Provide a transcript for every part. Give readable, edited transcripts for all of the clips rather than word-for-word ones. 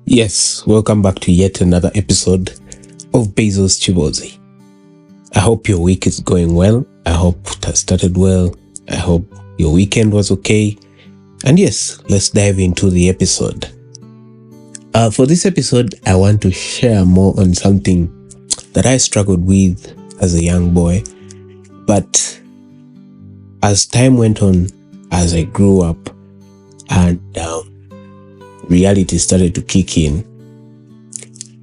Yes, welcome back to yet another episode of Bezos Chibozi. I hope your week is going well. I hope it has started well. I hope your weekend was okay. And yes, let's dive into the episode. For this episode, I want to share more on something that I struggled with as a young boy. But as time went on, as I grew up and reality started to kick in,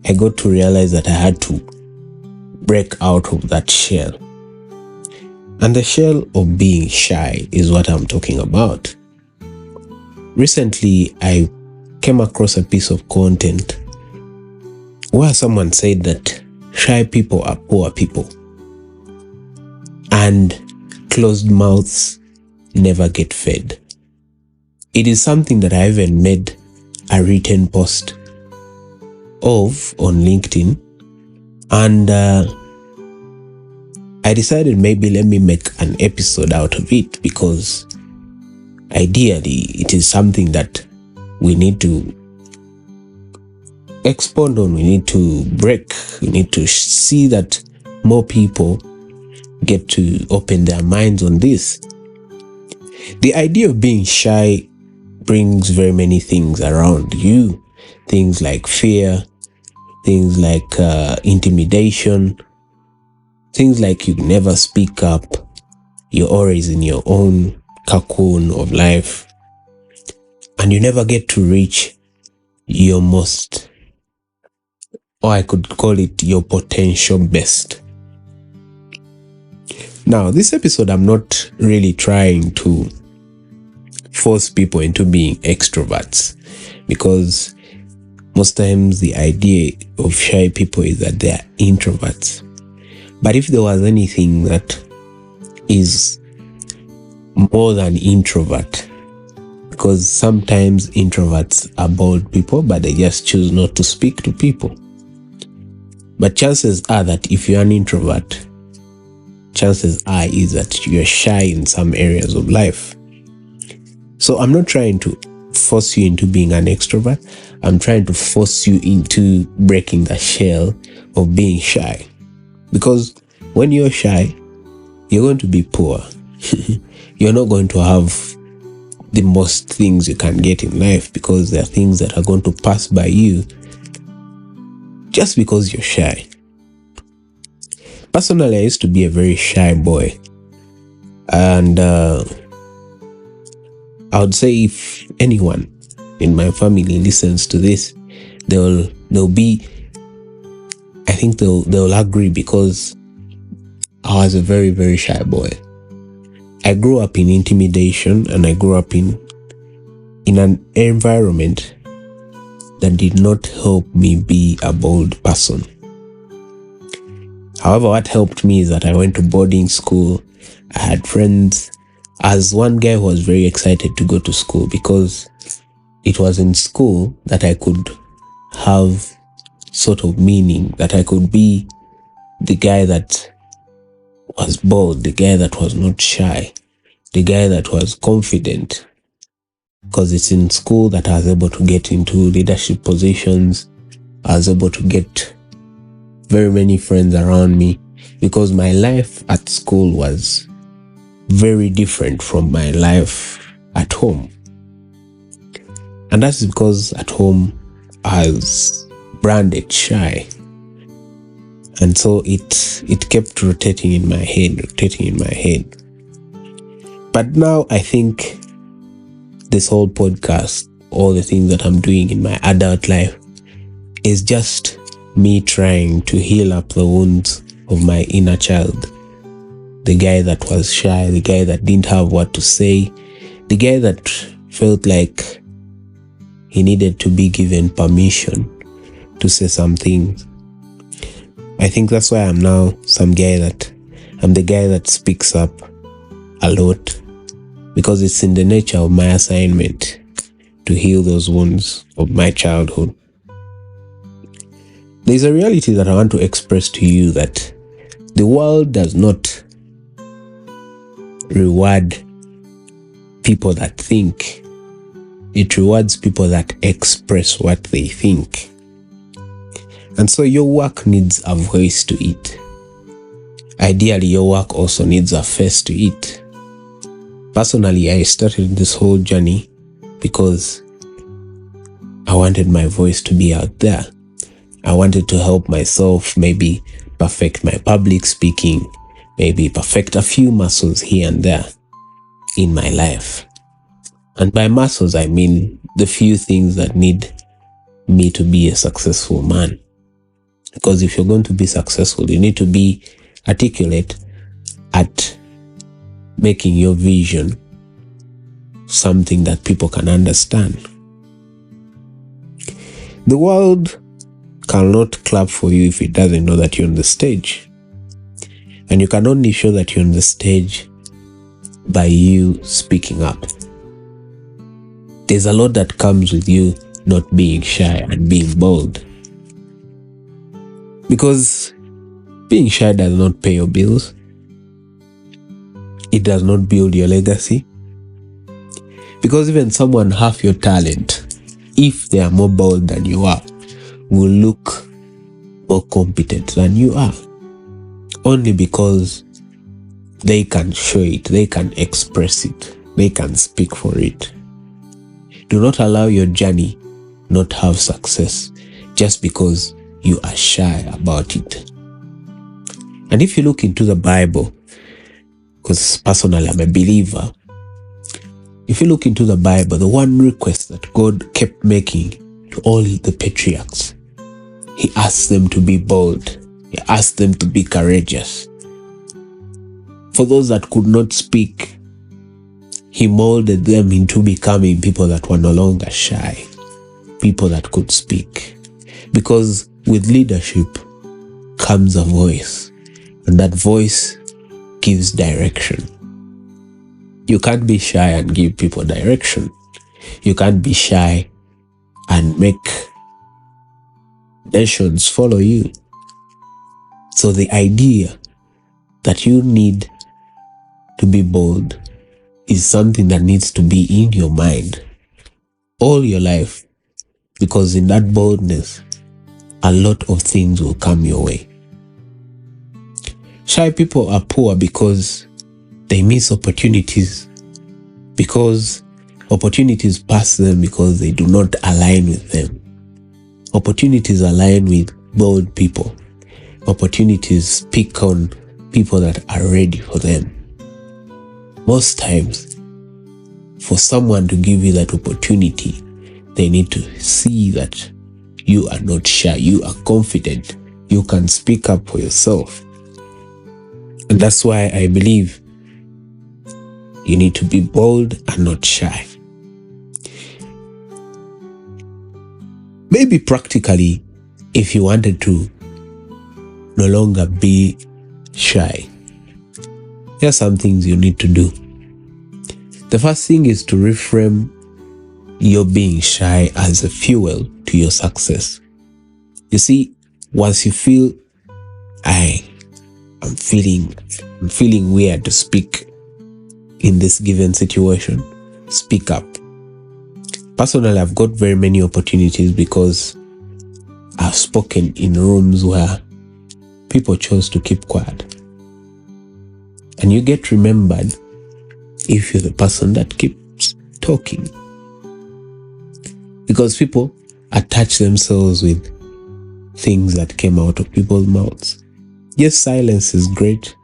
I got to realize that I had to break out of that shell. And the shell of being shy is what I'm talking about. Recently, I came across a piece of content where someone said that shy people are poor people and closed mouths never get fed. It is something that I even made a written post of on LinkedIn, and I decided maybe let me make an episode out of it, because ideally it is something that we need to expound on, we need to break, we need to see that more people get to open their minds on this. The idea of being shy brings very many things around you, things like fear, things like intimidation, things like you never speak up, you're always in your own cocoon of life, and you never get to reach your most, or I could call it your potential best. Now, this episode, I'm not really trying to force people into being extroverts, because most times the idea of shy people is that they are introverts. But if there was anything that is more than introvert, because sometimes introverts are bold people, but they just choose not to speak to people. But chances are that if you're an introvert, chances are is that you're shy in some areas of life. So I'm not trying to force you into being an extrovert. I'm trying to force you into breaking the shell of being shy. Because when you're shy, you're going to be poor. You're not going to have the most things you can get in life, because there are things that are going to pass by you just because you're shy. Personally, I used to be a very shy boy. And I would say if anyone in my family listens to this, they'll agree, because I was a very, very shy boy. I grew up in intimidation, and I grew up in an environment that did not help me be a bold person. However, what helped me is that I went to boarding school. I had friends. As one guy who was very excited to go to school, because it was in school that I could have sort of meaning, that I could be the guy that was bold, the guy that was not shy, the guy that was confident. Because it's in school that I was able to get into leadership positions. I was able to get very many friends around me, because my life at school was very different from my life at home. And that's because at home I was branded shy. And so it kept rotating in my head. But now I think this whole podcast, all the things that I'm doing in my adult life, is just me trying to heal up the wounds of my inner child. The guy that was shy, the guy that didn't have what to say, the guy that felt like he needed to be given permission to say something. I think that's why I'm now I'm the guy that speaks up a lot, because it's in the nature of my assignment to heal those wounds of my childhood. There's a reality that I want to express to you, that the world does not reward people that think. It rewards people that express what they think. And so your work needs a voice to it. Ideally, your work also needs a face to it. Personally, I started this whole journey because I wanted my voice to be out there. I wanted to help myself maybe perfect my public speaking, maybe perfect a few muscles here and there in my life. And by muscles, I mean the few things that need me to be a successful man. Because if you're going to be successful, you need to be articulate at making your vision something that people can understand. The world cannot clap for you if it doesn't know that you're on the stage. And you can only show that you're on the stage by you speaking up. There's a lot that comes with you not being shy and being bold. Because being shy does not pay your bills. It does not build your legacy. Because even someone half your talent, if they are more bold than you are, will look more competent than you are. Only because they can show it, they can express it, they can speak for it. Do not allow your journey not have success just because you are shy about it. And if you look into the Bible, because personally I'm a believer, if you look into the Bible, the one request that God kept making to all the patriarchs, He asked them to be bold. He asked them to be courageous. For those that could not speak, He molded them into becoming people that were no longer shy, people that could speak. Because with leadership comes a voice, and that voice gives direction. You can't be shy and give people direction. You can't be shy and make nations follow you. So the idea that you need to be bold is something that needs to be in your mind all your life, because in that boldness, a lot of things will come your way. Shy people are poor because they miss opportunities, because opportunities pass them because they do not align with them. Opportunities align with bold people. Opportunities pick on people that are ready for them. Most times, for someone to give you that opportunity, they need to see that you are not shy, you are confident, you can speak up for yourself. And that's why I believe you need to be bold and not shy. Maybe practically, if you wanted to no longer be shy, there are some things you need to do. The first thing is to reframe your being shy as a fuel to your success. You see, once you feel, I'm feeling weird to speak in this given situation, speak up. Personally, I've got very many opportunities because I've spoken in rooms where people chose to keep quiet. And you get remembered if you're the person that keeps talking. Because people attach themselves with things that came out of people's mouths. Yes, silence is great,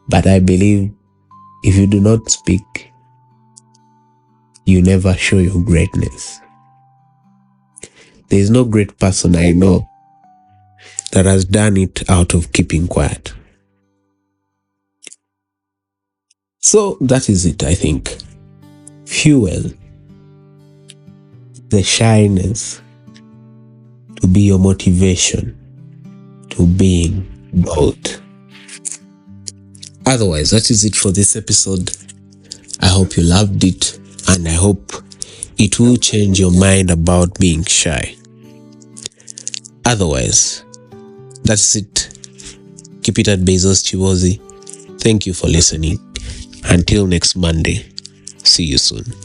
but I believe if you do not speak, you never show your greatness. There is no great person I know that has done it out of keeping quiet. So that is it, I think. Fuel the shyness to be your motivation to being bold. Otherwise, that is it for this episode. I hope you loved it, and I hope it will change your mind about being shy. Otherwise, that's it. Keep it at Bezos Chivozi. Thank you for listening. Until next Monday, see you soon.